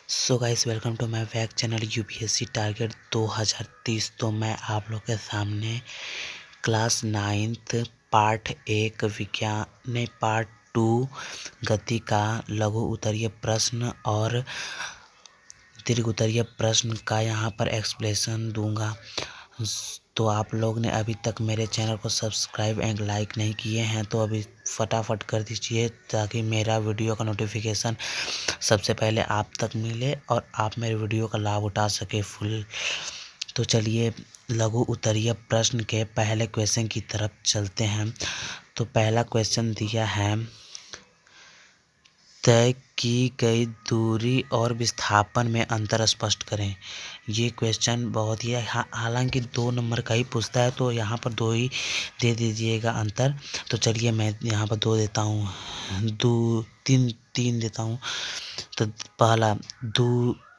So guys, welcome to my back channel UPSC target 2030। तो मैं आप लोग के सामने क्लास 9th पार्ट 1 विज्ञान में पार्ट 2 गति का लघु उत्तरीय प्रश्न और दीर्घ उत्तरीय प्रश्न का यहाँ पर एक्सप्लेनेशन दूंगा। तो आप लोग ने अभी तक मेरे चैनल को सब्सक्राइब एंड लाइक नहीं किए हैं तो अभी फटाफट कर दीजिए, ताकि मेरा वीडियो का नोटिफिकेशन सबसे पहले आप तक मिले और आप मेरे वीडियो का लाभ उठा सके फुल। तो चलिए लघु उत्तरीय प्रश्न के पहले क्वेश्चन की तरफ चलते हैं। तो पहला क्वेश्चन दिया है, तय की गई दूरी और विस्थापन में अंतर स्पष्ट करें। ये क्वेश्चन बहुत ही हालांकि 2 नंबर का ही पूछता है, तो यहाँ पर 2 ही दे दीजिएगा अंतर। तो चलिए मैं यहाँ पर 2 देता हूँ, 3 देता हूँ। तो पहला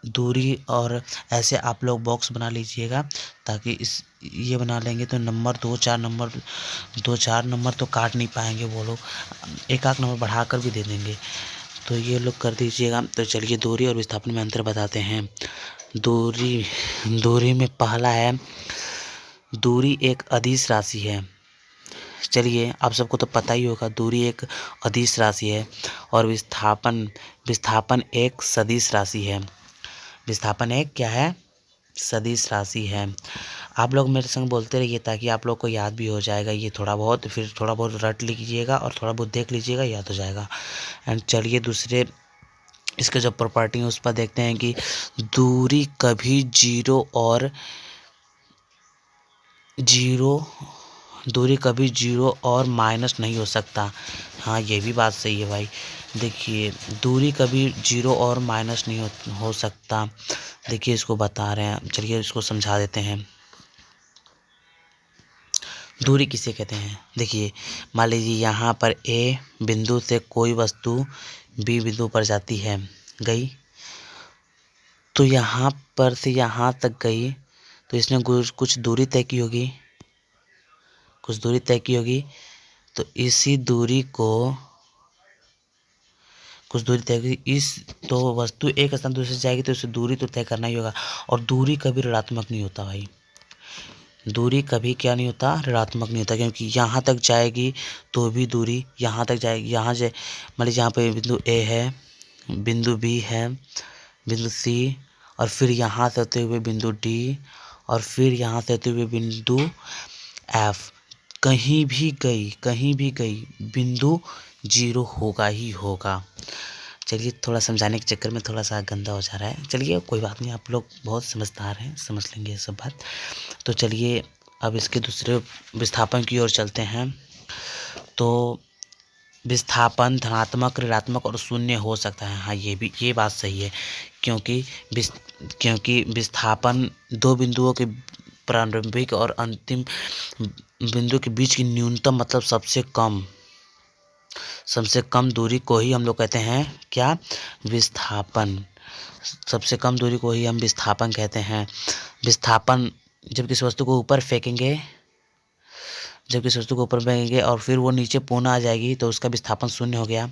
दूरी, और ऐसे आप लोग बॉक्स बना लीजिएगा, ताकि ये बना लेंगे तो नंबर 2-4 नंबर तो काट नहीं पाएंगे वो लोग, एक नंबर बढ़ाकर भी दे देंगे। तो ये लोग कर दीजिएगा। तो चलिए दूरी और विस्थापन में अंतर बताते हैं। दूरी में पहला है, दूरी एक अदिश राशि है। चलिए आप सबको तो पता ही होगा, दूरी एक अदिश राशि है और विस्थापन एक सदिश राशि है। विस्थापन एक क्या है? सदिश राशि है। आप लोग मेरे संग बोलते रहिए ताकि आप लोग को याद भी हो जाएगा। ये थोड़ा बहुत रट लीजिएगा और थोड़ा बहुत देख लीजिएगा, याद हो जाएगा। एंड चलिए दूसरे इसके जो प्रॉपर्टी है उस पर देखते हैं कि दूरी कभी जीरो और माइनस नहीं हो सकता। हाँ, ये भी बात सही है भाई। देखिए दूरी कभी जीरो और माइनस नहीं हो सकता। देखिए इसको बता रहे हैं, चलिए इसको समझा देते हैं। दूरी किसे कहते हैं? देखिए मान लीजिए यहाँ पर ए बिंदु से कोई वस्तु बी बिंदु पर जाती है, गई, तो यहाँ पर से यहाँ तक गई, तो इसने कुछ दूरी तय की होगी, तो इसी दूरी को तो वस्तु एक स्थान दूसरे से जाएगी तो इसे दूरी तो तय करना ही होगा। और दूरी कभी ऋणात्मक नहीं होता भाई, दूरी कभी क्या नहीं होता? ऋणात्मक नहीं होता, क्योंकि यहाँ तक जाएगी तो भी दूरी यहाँ तक जाएगी। यहाँ से मान लीजिए यहाँ पे बिंदु ए है, बिंदु बी है, बिंदु सी, और फिर यहाँ से होते हुए बिंदु डी, और फिर यहाँ से होते हुए बिंदु एफ। कहीं भी गई बिंदु जीरो होगा ही होगा। चलिए थोड़ा समझाने के चक्कर में थोड़ा सा गंदा हो जा रहा है, चलिए कोई बात नहीं, आप लोग बहुत समझदार हैं, समझ लेंगे ये सब बात। तो चलिए अब इसके दूसरे विस्थापन की ओर चलते हैं। तो विस्थापन धनात्मक, ऋणात्मक और शून्य हो सकता है। हाँ, ये बात सही है, क्योंकि विस्थापन दो बिंदुओं के प्रारंभिक और अंतिम बिंदु के बीच की न्यूनतम मतलब सबसे कम दूरी को ही हम लोग कहते हैं क्या? विस्थापन। सबसे कम दूरी को ही हम विस्थापन कहते हैं। विस्थापन जब किसी वस्तु को ऊपर फेंकेंगे और फिर वो नीचे पुनः आ जाएगी तो उसका विस्थापन शून्य हो गया।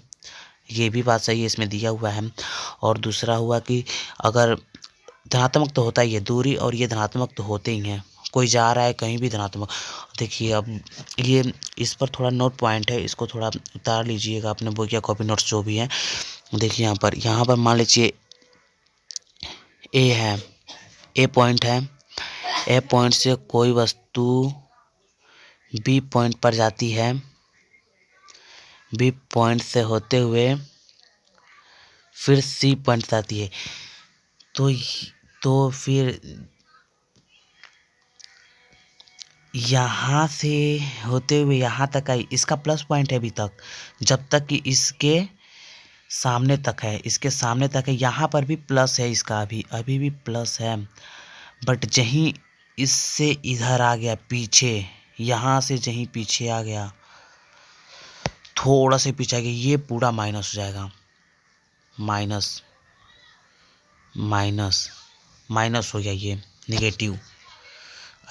ये भी बात सही है, इसमें दिया हुआ है। और दूसरा हुआ कि अगर धनात्मक तो होता ही है दूरी, और ये धनात्मक तो होते ही हैं, कोई जा रहा है कहीं भी धनात्मक। देखिए अब ये इस पर थोड़ा नोट पॉइंट है, इसको थोड़ा उतार लीजिएगा अपने बुक या कॉपी नोट्स जो भी हैं। देखिए यहाँ पर मान लीजिए ए है, ए पॉइंट है, ए पॉइंट से कोई वस्तु बी पॉइंट पर जाती है, बी पॉइंट से होते हुए फिर सी पॉइंट आती है, तो फिर यहाँ से होते हुए यहाँ तक आई, इसका प्लस पॉइंट है अभी तक, जब तक कि इसके सामने तक है, यहाँ पर भी प्लस है, इसका अभी भी प्लस है। बट जहीं इससे इधर आ गया पीछे, यहाँ से जहीं पीछे आ गया, थोड़ा से पीछे आ गया, ये पूरा माइनस हो जाएगा, माइनस हो गया, ये नेगेटिव।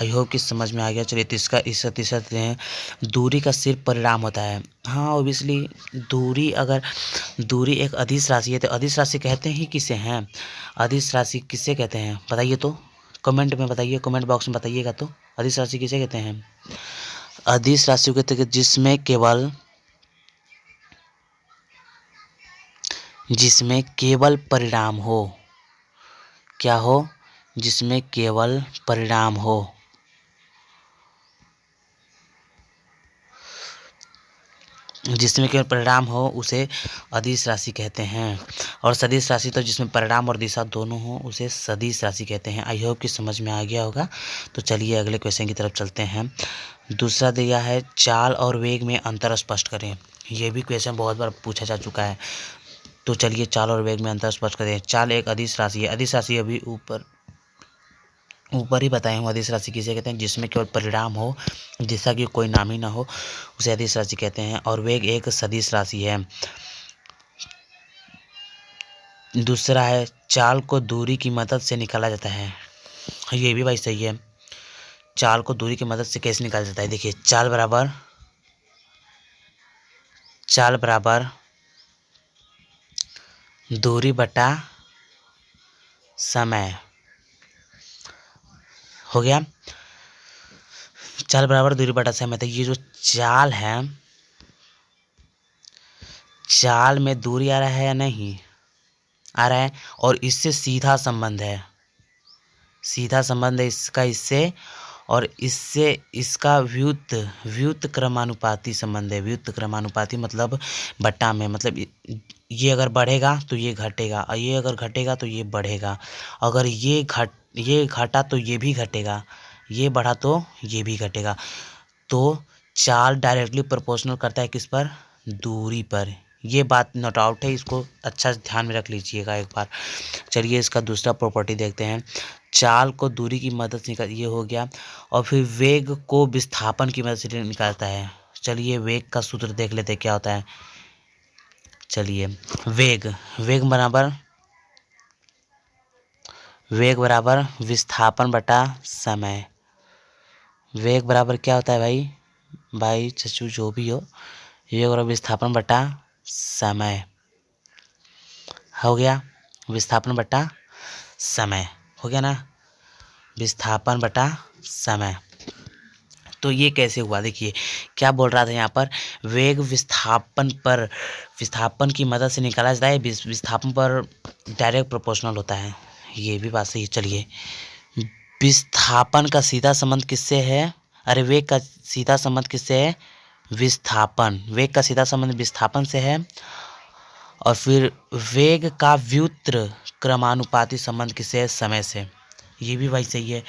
आई होप कि समझ में आ गया। चलिए तीसरा देते हैं, दूरी का सिर्फ परिणाम होता है। हाँ ऑब्वियसली दूरी एक अदिश राशि है, तो अदिश राशि कहते ही किसे हैं, अदिश राशि किसे कहते हैं बताइए तो, कमेंट में बताइए, कमेंट बॉक्स में बताइएगा तो अदिश राशि किसे कहते हैं। अदिश राशि को कहते हैं जिसमें केवल परिणाम हो। क्या हो, जिसमें केवल परिणाम हो। जिसमें केवल परिणाम हो उसे अदिश राशि कहते हैं। और सदिश राशि तो जिसमें परिणाम और दिशा दोनों हो उसे सदिश राशि कहते हैं। आई होप कि समझ में आ गया होगा। तो चलिए अगले क्वेश्चन की तरफ चलते हैं। दूसरा दिया है, चाल और वेग में अंतर स्पष्ट करें। ये भी क्वेश्चन बहुत बार पूछा जा चुका है। तो चलिए चाल और वेग में अंतर स्पष्ट करें। चाल एक अदिश राशि है, अदिश राशि अभी ऊपर ही बताए हूँ। अदिश राशि किसे कहते हैं, जिसमें केवल परिणाम हो, दिशा की कोई नाम ही ना हो, उसे अदिश राशि कहते हैं। और वेग एक सदिश राशि है। दूसरा है, चाल को दूरी की मदद से निकाला जाता है। ये भी भाई सही है। चाल को दूरी की मदद से कैसे निकाला जाता है, देखिए चाल बराबर दूरी बटा समय हो गया। चाल बराबर दूरी बटा समय। तो ये जो चाल है, चाल में दूरी आ रहा है या नहीं आ रहा है, और इससे सीधा संबंध है इसका इससे, और इससे इसका व्युत क्रमानुपाती संबंध है। व्युत क्रमानुपाती मतलब बट्टा में, मतलब ये अगर बढ़ेगा तो ये घटेगा, और ये अगर घटेगा तो ये बढ़ेगा। अगर ये घटा तो ये भी घटेगा, ये बढ़ा तो ये भी घटेगा। तो चाल डायरेक्टली प्रोपोर्शनल करता है किस पर, दूरी पर। ये बात नोट आउट है, इसको अच्छा ध्यान में रख लीजिएगा एक बार। चलिए इसका दूसरा प्रॉपर्टी देखते हैं। चाल को दूरी की मदद से ये हो गया। और फिर वेग को विस्थापन की मदद से निकालता है। चलिए वेग का सूत्र देख लेते हैं क्या होता है। चलिए वेग बराबर विस्थापन बटा समय। वेग बराबर क्या होता है भाई चचू जो भी हो, वेग बराबर विस्थापन बटा समय हो गया। विस्थापन बटा समय हो गया ना, विस्थापन बटा समय। तो ये कैसे हुआ, देखिए क्या बोल रहा था यहाँ पर, वेग विस्थापन की मदद से निकाला जाता है, विस्थापन पर डायरेक्ट प्रोपोर्शनल होता है। ये भी बात सही है। चलिए विस्थापन का सीधा संबंध किससे है, अरे वेग का सीधा संबंध किससे है, वेग का सीधा संबंध विस्थापन से है। और फिर वेग का व्युत्क्रम क्रमानुपाती संबंध किससे है, समय से। ये भी भाई सही है।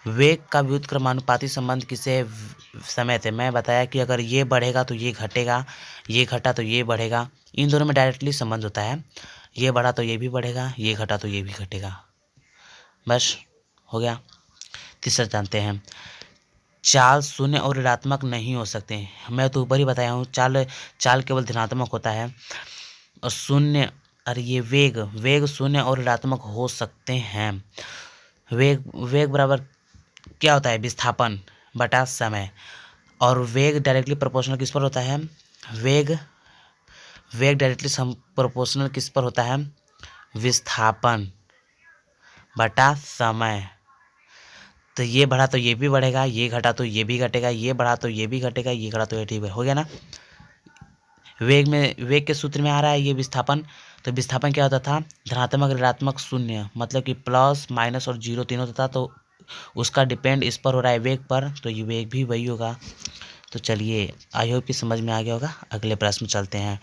वेग का व्युत्क्रम क्रमानुपाती संबंध किससे है, समय से। मैं बताया कि अगर ये बढ़ेगा तो ये घटेगा, ये घटा तो ये बढ़ेगा, इन दोनों में डायरेक्टली संबंध होता है। ये बढ़ा तो ये भी बढ़ेगा, ये घटा तो ये भी घटेगा। बस हो गया। तीसरा जानते हैं, चाल शून्य और ऋणात्मक नहीं हो सकते। मैं तो ऊपर ही बताया हूँ, चाल केवल धनात्मक होता है, और शून्य, अरे ये वेग शून्य और ऋणात्मक हो सकते हैं। वेग बराबर क्या होता है, विस्थापन बटा समय। और वेग डायरेक्टली प्रोपोर्शनल किस पर होता है, वेग डायरेक्टली प्रोपोर्शनल किस पर होता है, विस्थापन बटा समय। तो ये बढ़ा तो ये भी बढ़ेगा, ये घटा तो ये भी घटेगा, ये बढ़ा तो ये भी घटेगा, ये घटा तो ये ठीक हो गया ना। वेग के सूत्र में आ रहा है ये विस्थापन। तो विस्थापन क्या होता था, धनात्मक ऋणात्मक शून्य, मतलब कि प्लस माइनस और जीरो तीनों होता था। तो उसका डिपेंड इस पर हो रहा है, वेग पर, तो ये वेग भी वही होगा। तो चलिए आई होप कि समझ में आ गया होगा। अगले प्रश्न में चलते हैं।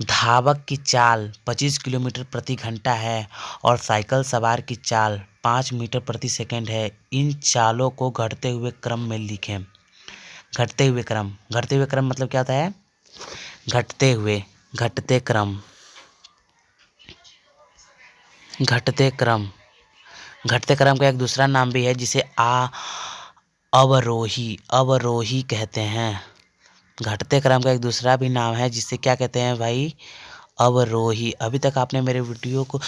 धावक की चाल 25 किलोमीटर प्रति घंटा है और साइकिल सवार की चाल 5 मीटर प्रति सेकंड है। इन चालों को घटते हुए क्रम में लिखें। घटते हुए क्रम मतलब क्या होता है, घटते क्रम का एक दूसरा नाम भी है, जिसे अवरोही कहते हैं। घटते क्रम का एक दूसरा भी नाम है, जिसे क्या कहते हैं भाई, अवरोही। अभी तक आपने मेरे वीडियो को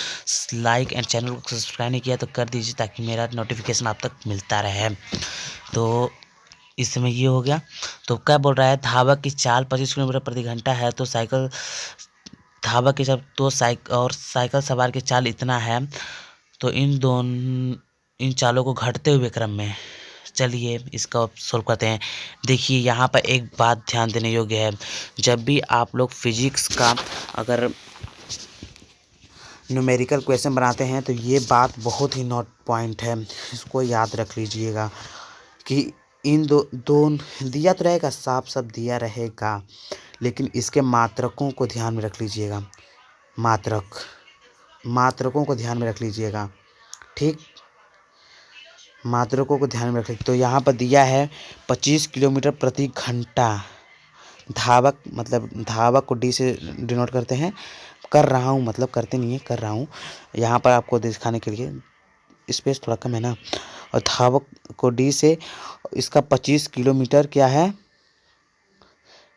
लाइक एंड चैनल को सब्सक्राइब नहीं किया तो कर दीजिए ताकि मेरा नोटिफिकेशन आप तक मिलता रहे। तो इस समय ये हो गया। तो क्या बोल रहा है, धावक की चाल 25 किलोमीटर प्रति घंटा है तो साइकिल धावक की जब तो साइकिल सवार की चाल इतना है, तो इन चालों को घटते हुए क्रम में, चलिए इसका सॉल्व करते हैं। देखिए यहाँ पर एक बात ध्यान देने योग्य है, जब भी आप लोग फिजिक्स का अगर न्यूमेरिकल क्वेश्चन बनाते हैं तो ये बात बहुत ही नोट पॉइंट है, इसको याद रख लीजिएगा कि इन दो दिया तो रहेगा, साफ साफ दिया रहेगा, लेकिन इसके मात्रकों को ध्यान में रख लीजिएगा। मात्रकों को ध्यान में रख लीजिएगा, ठीक, मात्रकों को ध्यान में रख लीजिए। तो यहाँ पर दिया है 25 किलोमीटर प्रति घंटा। धावक मतलब धावक को डी से डिनोट करते हैं, कर रहा हूँ मतलब करते नहीं है, कर रहा हूँ यहाँ पर आपको दिखाने के लिए, स्पेस थोड़ा कम है ना। और धावक को डी से, इसका 25 किलोमीटर क्या है,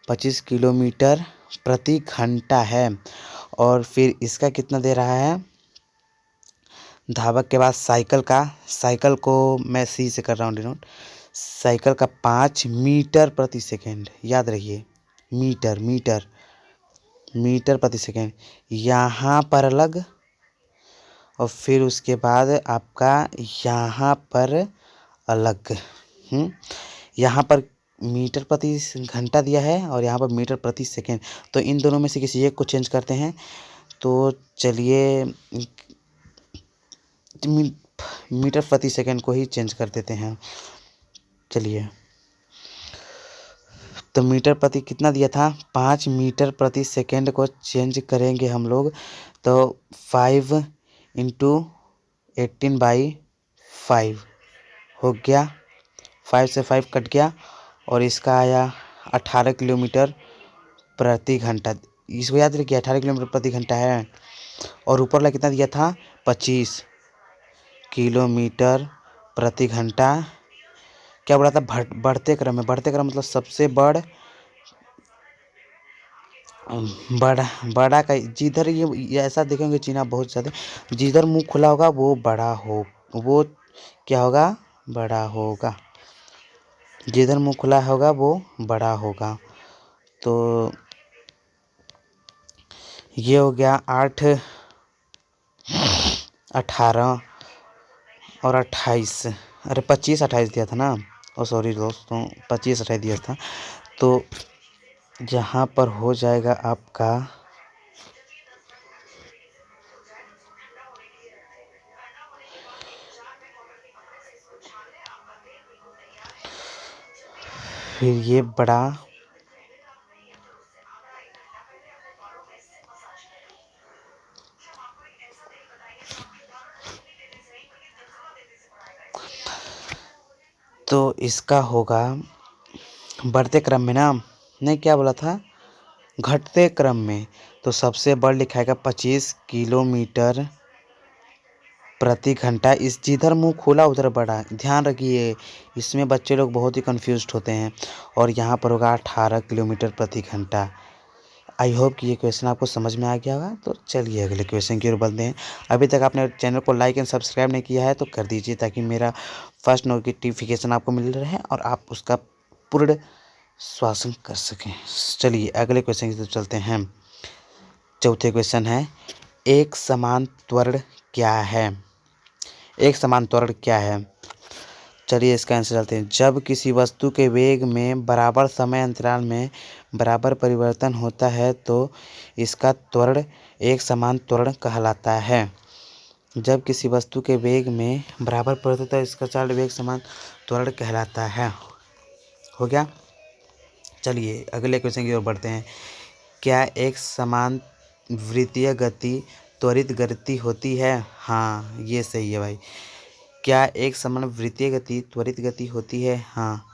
25 किलोमीटर प्रति घंटा है। और फिर इसका कितना दे रहा है, धावक के बाद साइकिल को मैं सी से कर रहा हूँ डिनोट, साइकिल का 5 मीटर प्रति सेकेंड, याद रखिए मीटर प्रति सेकेंड, यहाँ पर अलग, और फिर उसके बाद आपका यहाँ पर अलग। यहाँ पर मीटर प्रति घंटा दिया है और यहाँ पर मीटर प्रति सेकेंड, तो इन दोनों में से किसी एक को चेंज करते हैं। तो चलिए मीटर प्रति सेकेंड को ही चेंज कर देते हैं। चलिए तो मीटर प्रति कितना दिया था, 5 मीटर प्रति सेकेंड को चेंज करेंगे हम लोग, तो 5 इंटू 18/5 हो गया, 5 से 5 कट गया, और इसका आया 18 किलोमीटर प्रति घंटा। इसको याद रखिए 18 किलोमीटर प्रति घंटा है। और ऊपर वाला कितना दिया था, 25 किलोमीटर प्रति घंटा। क्या बोला था, बढ़ते क्रम में, बढ़ते क्रम मतलब सबसे बड़ा का जिधर ये ऐसा देखेंगे चीना बहुत ज़्यादा, जिधर मुंह खुला होगा वो बड़ा हो, वो क्या होगा, बड़ा होगा, जिधर मुंह खुला होगा वो बड़ा होगा। तो ये हो गया 8, 18 और 28, अरे 25 28 दिया था ना, ओ सॉरी दोस्तों, 25 28 दिया था। तो जहाँ पर हो जाएगा आपका फिर ये बड़ा, तो इसका होगा बढ़ते क्रम में ना, नहीं क्या बोला था, घटते क्रम में। तो सबसे बड़ लिखाएगा 25 किलोमीटर प्रति घंटा, इस जिधर मुंह खोला उधर बड़ा, ध्यान रखिए, इसमें बच्चे लोग बहुत ही कंफ्यूज्ड होते हैं। और यहाँ पर होगा 18 किलोमीटर प्रति घंटा। आई होप कि ये क्वेश्चन आपको समझ में आ गया होगा। तो चलिए अगले क्वेश्चन की ओर बढ़ते हैं। अभी तक आपने चैनल को लाइक एंड सब्सक्राइब नहीं किया है तो कर दीजिए ताकि मेरा फर्स्ट नोटिफिकेशन आपको मिल रहे और आप उसका पूर्ण श्वासन कर सकें। चलिए अगले क्वेश्चन की तरफ चलते हैं। चौथे क्वेश्चन है, एक समान त्वरण क्या है, एक समान त्वरण क्या है। चलिए इसका आंसर चलते हैं। जब किसी वस्तु के वेग में बराबर समय अंतराल में बराबर परिवर्तन होता है तो इसका त्वरण एक समान त्वरण कहलाता है। जब किसी वस्तु के वेग में बराबर परिवर्तन होता है इसका चाल वेग समान त्वरण कहलाता है। हो गया। चलिए अगले क्वेश्चन की ओर बढ़ते हैं। क्या एक समान वृत्तीय गति त्वरित गति होती है? हाँ ये सही है भाई। क्या एक समान वृत्तीय गति त्वरित गति होती है? हाँ,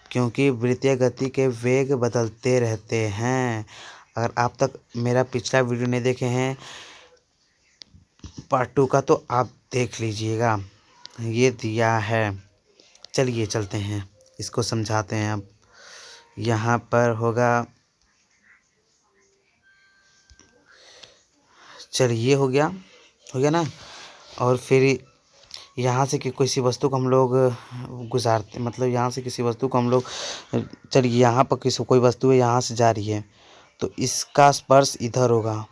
क्योंकि वृत्तीय गति के वेग बदलते रहते हैं। अगर आप तक मेरा पिछला वीडियो नहीं देखे हैं पार्ट 2 का तो आप देख लीजिएगा, ये दिया है। चलिए चलते हैं इसको समझाते हैं। अब यहाँ पर होगा चलिए ये हो गया ना। और फिर यहाँ से कि किसी वस्तु को हम लोग गुजारते, मतलब यहाँ से किसी वस्तु को हम लोग, चलिए यहाँ पर किसी कोई वस्तु है यहाँ से जा रही है, तो इसका स्पर्श इधर होगा।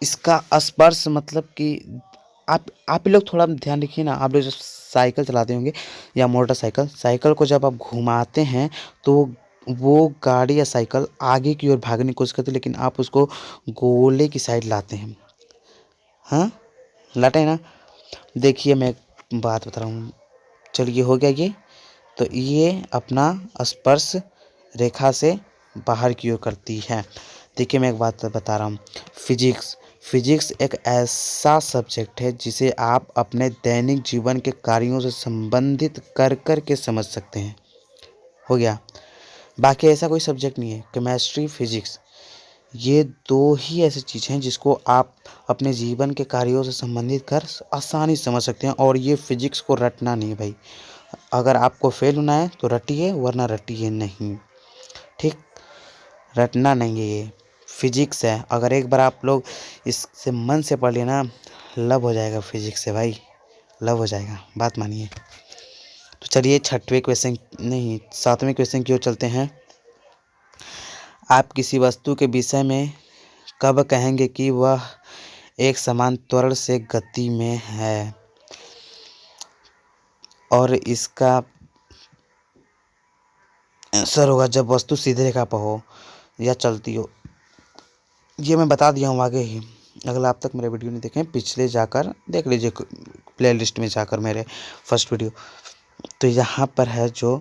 इसका स्पर्श मतलब कि आप ही लोग थोड़ा ध्यान रखिए ना। आप लोग जब साइकिल चलाते होंगे या मोटरसाइकिल, साइकिल को जब आप घुमाते हैं तो वो गाड़ी या साइकिल आगे की ओर भागने की कोशिश करती है, लेकिन आप उसको गोले की साइड लाते हैं। हाँ, लाते हैं ना। देखिए मैं एक बात बता रहा हूँ। चलिए हो गया ये। तो ये अपना स्पर्श रेखा से बाहर की ओर करती है। देखिए मैं एक बात बता रहा हूँ। फिजिक्स एक ऐसा सब्जेक्ट है जिसे आप अपने दैनिक जीवन के कार्यों से संबंधित कर के समझ सकते हैं। हो गया। बाकी ऐसा कोई सब्जेक्ट नहीं है। केमिस्ट्री, फिजिक्स, ये दो ही ऐसी चीज़ें हैं जिसको आप अपने जीवन के कार्यों से संबंधित कर आसानी से समझ सकते हैं। और ये फिजिक्स को रटना नहीं भाई। अगर आपको फेल होना है तो रटिए, वरना रटिए नहीं। ठीक, रटना नहीं है, ये फिजिक्स है। अगर एक बार आप लोग इससे मन से पढ़ लेना, लव हो जाएगा फिजिक्स से भाई, लव हो जाएगा, बात मानिए। तो चलिए सातवें क्वेश्चन की ओर चलते हैं। आप किसी वस्तु के विषय में कब कहेंगे कि वह एक समान त्वरण से गति में है? और इसका आंसर होगा जब वस्तु सीधे रेखा पर हो या चलती हो। ये मैं बता दिया हूँ आगे ही। अगर आप तक मेरे वीडियो नहीं देखें, पिछले जाकर देख लीजिए प्लेलिस्ट में जाकर मेरे फर्स्ट वीडियो। तो यहाँ पर है जो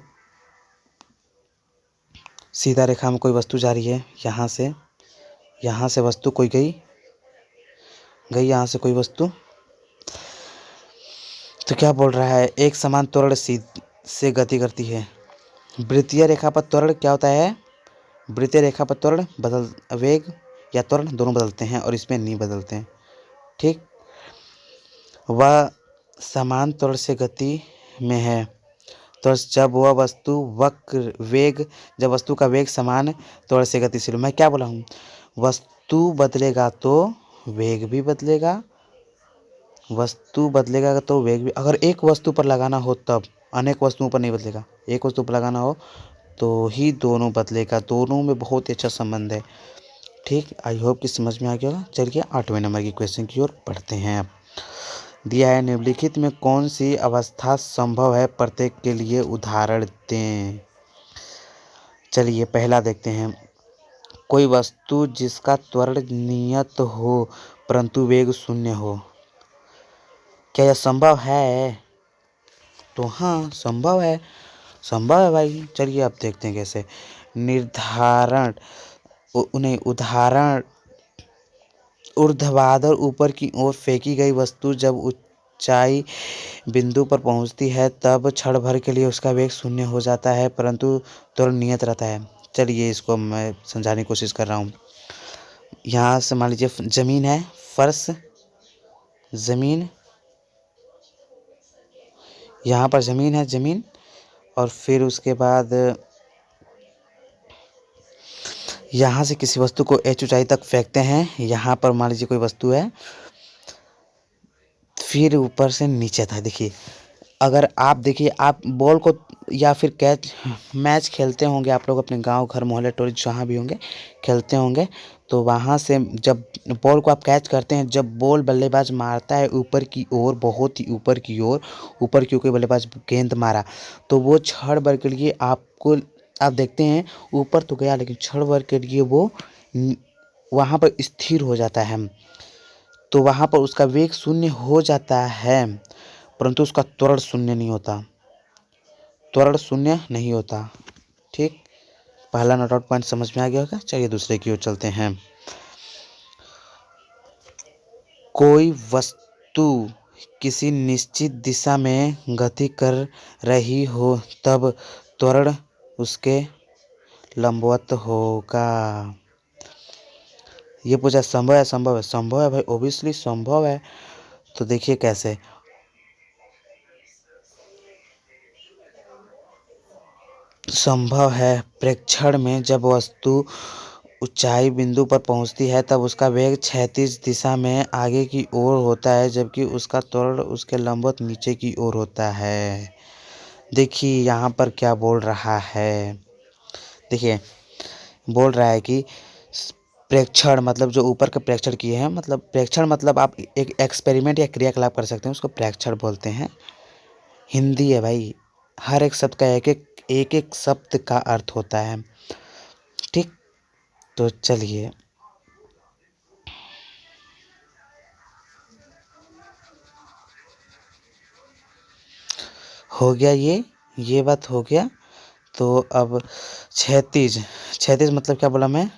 सीधा रेखा में कोई वस्तु जा रही है, यहाँ से वस्तु कोई गई यहाँ से कोई वस्तु, तो क्या बोल रहा है? एक समान त्वरण से गति करती है। वृत्तीय रेखा पर त्वरण क्या होता है? वृत्तीय रेखा पर त्वरण वेग या त्वरण दोनों बदलते हैं, और इसमें नहीं बदलते हैं। ठीक, वह समान त्वरण से गति में है तो जब वह वस्तु जब वस्तु का वेग समान त्वरण से गतिशील। मैं क्या बोला हूँ? वस्तु बदलेगा तो वेग भी बदलेगा, वस्तु बदलेगा तो वेग भी। अगर एक वस्तु पर लगाना हो तब, अनेक वस्तुओं पर नहीं बदलेगा। एक वस्तु पर लगाना हो तो ही दोनों बदलेगा। दोनों में बहुत ही अच्छा संबंध है। ठीक, आई होप कि समझ में आ गया होगा। चलिए 8वें नंबर की क्वेश्चन की ओर पढ़ते हैं। अब दिया है, निम्नलिखित में कौन सी अवस्था संभव है? प्रत्येक के लिए उदाहरण दें। चलिए पहला देखते हैं। कोई वस्तु जिसका त्वरण नियत हो परंतु वेग शून्य हो, क्या यह संभव है? तो हाँ, संभव है, संभव है भाई। चलिए अब देखते हैं कैसे। उदाहरण, ऊर्ध्वाधर ऊपर की ओर फेंकी गई वस्तु जब ऊंचाई बिंदु पर पहुंचती है तब क्षण भर के लिए उसका वेग शून्य हो जाता है, परंतु त्वरण नियत रहता है। चलिए इसको मैं समझाने की कोशिश कर रहा हूँ। यहाँ से मान लीजिए जमीन है, फर्श, जमीन, यहाँ पर जमीन है, जमीन, और फिर उसके बाद यहाँ से किसी वस्तु को h ऊंचाई तक फेंकते हैं। यहाँ पर मान लीजिए कोई वस्तु है, फिर ऊपर से नीचे था। देखिए, अगर आप देखिए, आप बॉल को या फिर मैच खेलते होंगे आप लोग अपने गांव, घर, मोहल्ले, टोली जहाँ भी होंगे खेलते होंगे, तो वहाँ से जब बॉल को आप कैच करते हैं, जब बॉल बल्लेबाज मारता है ऊपर की ओर, बहुत ही ऊपर की ओर, कोई बल्लेबाज गेंद मारा, तो वो क्षण भर के लिए आप देखते हैं ऊपर तो गया, लेकिन क्षण भर के लिए वो वहाँ पर स्थिर हो जाता है। तो वहाँ पर उसका वेग शून्य हो जाता है, परंतु उसका त्वरण शून्य नहीं होता। त्वरण शून्य नहीं होता। ठीक, पहला नोट आउट पॉइंट समझ में आ गया होगा। चलिए दूसरे की ओर चलते हैं। कोई वस्तु किसी निश्चित दिशा में गति कर रही हो तब त्वरण उसके लंबवत होगा। ये पूछा संभव है? संभव है, संभव है भाई, ओबियसली संभव है। तो देखिए कैसे। संभव है, प्रेक्षण में जब वस्तु ऊंचाई बिंदु पर पहुंचती है तब उसका वेग क्षैतिज दिशा में आगे की ओर होता है, जबकि उसका त्वरण उसके लंबवत नीचे की ओर होता है। देखिए यहाँ पर क्या बोल रहा है। देखिए बोल रहा है कि प्रेक्षण मतलब जो ऊपर का प्रेक्षण किए हैं, मतलब प्रेक्षण मतलब आप एक एक्सपेरिमेंट या क्रियाकलाप कर सकते हैं, उसको प्रेक्षण बोलते हैं। हिंदी है भाई, हर एक शब्द का एक एक शब्द का अर्थ होता है। ठीक, तो चलिए हो गया, ये बात हो गया। तो अब क्षैतिज, क्षैतिज मतलब क्या बोला मैं,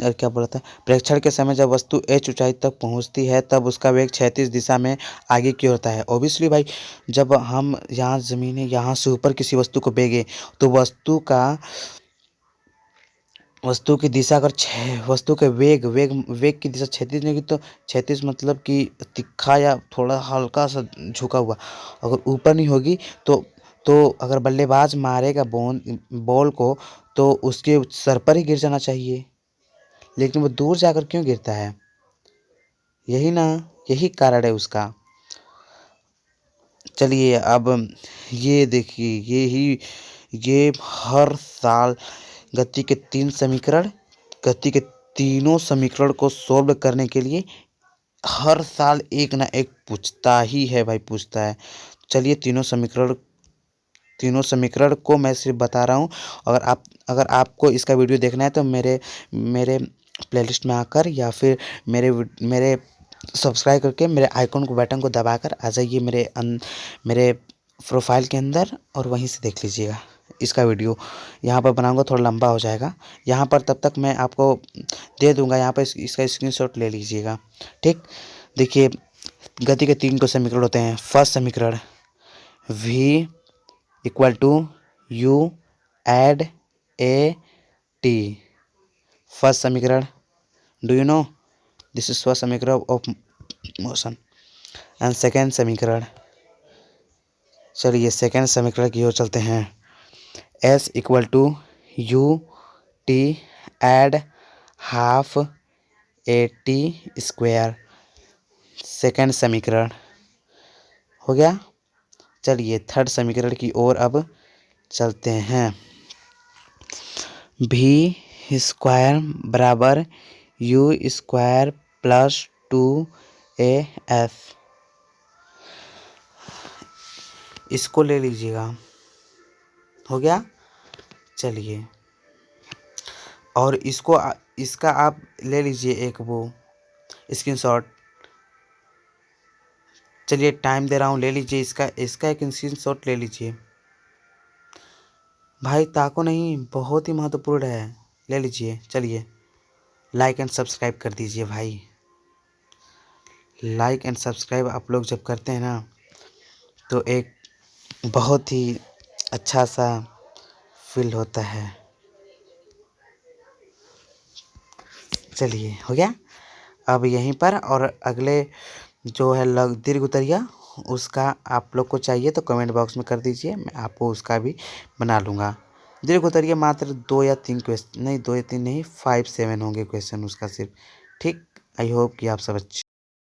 यार क्या बोला था, प्रेक्षण के समय जब वस्तु एच ऊंचाई तक पहुंचती है तब उसका वेग क्षैतिज दिशा में आगे की ओर होता है। ऑब्वियसली भाई, जब हम यहाँ ज़मीन है यहाँ से ऊपर किसी वस्तु को भेजें तो वस्तु की दिशा अगर वस्तु के वेग की दिशा क्षैतिज नहीं होगी तो क्षैतिज मतलब कि तिखा या थोड़ा हल्का सा झुका हुआ, अगर ऊपर नहीं होगी तो अगर बल्लेबाज मारेगा बॉल को तो उसके सर पर ही गिर जाना चाहिए, लेकिन वो दूर जाकर क्यों गिरता है, यही ना, यही कारण है उसका। चलिए अब ये देखिए, ये हर साल गति के गति के तीनों समीकरण को सॉल्व करने के लिए हर साल एक ना एक पूछता ही है भाई, पूछता है। चलिए तीनों समीकरण को मैं सिर्फ बता रहा हूँ। अगर आपको इसका वीडियो देखना है तो मेरे प्लेलिस्ट में आकर या फिर मेरे सब्सक्राइब करके मेरे आइकॉन को बटन को दबाकर आ जाइए मेरे प्रोफाइल के अंदर और वहीं से देख लीजिएगा इसका वीडियो। यहाँ पर बनाऊंगा थोड़ा लंबा हो जाएगा, यहाँ पर तब तक मैं आपको दे दूंगा, यहाँ पर इसका स्क्रीनशॉट ले लीजिएगा। ठीक, देखिए गति के तीन को समीकरण होते हैं। फर्स्ट समीकरण v equal to u add a t, first समीकरण। Do you know this is first समीकरण ऑफ मोशन। एंड सेकेंड समीकरण, चलिए सेकेंड समीकरण की ओर चलते हैं। s equal to u t add half a t square, second समीकरण हो गया। चलिए थर्ड समीकरण की ओर अब चलते हैं। v स्क्वायर बराबर यू स्क्वायर प्लस 2af, इसको ले लीजिएगा, हो गया। चलिए और इसका आप ले लीजिए एक वो स्क्रीनशॉट। चलिए टाइम दे रहा हूँ, ले लीजिए इसका एक स्क्रीनशॉट ले लीजिए भाई, ताको नहीं, बहुत ही महत्वपूर्ण है, ले लीजिए। चलिए लाइक एंड सब्सक्राइब कर दीजिए भाई, लाइक एंड सब्सक्राइब आप लोग जब करते हैं ना तो एक बहुत ही अच्छा सा फील होता है। चलिए हो गया अब यहीं पर, और अगले जो है दीर्घ उत्तरीय उसका आप लोग को चाहिए तो कमेंट बॉक्स में कर दीजिए, मैं आपको उसका भी बना लूँगा। दीर्घ उत्तरीय मात्र 2 या 3 क्वेश्चन नहीं, 2 या 3 नहीं, 5-7 होंगे क्वेश्चन उसका सिर्फ। ठीक, आई होप कि आप सब अच्छे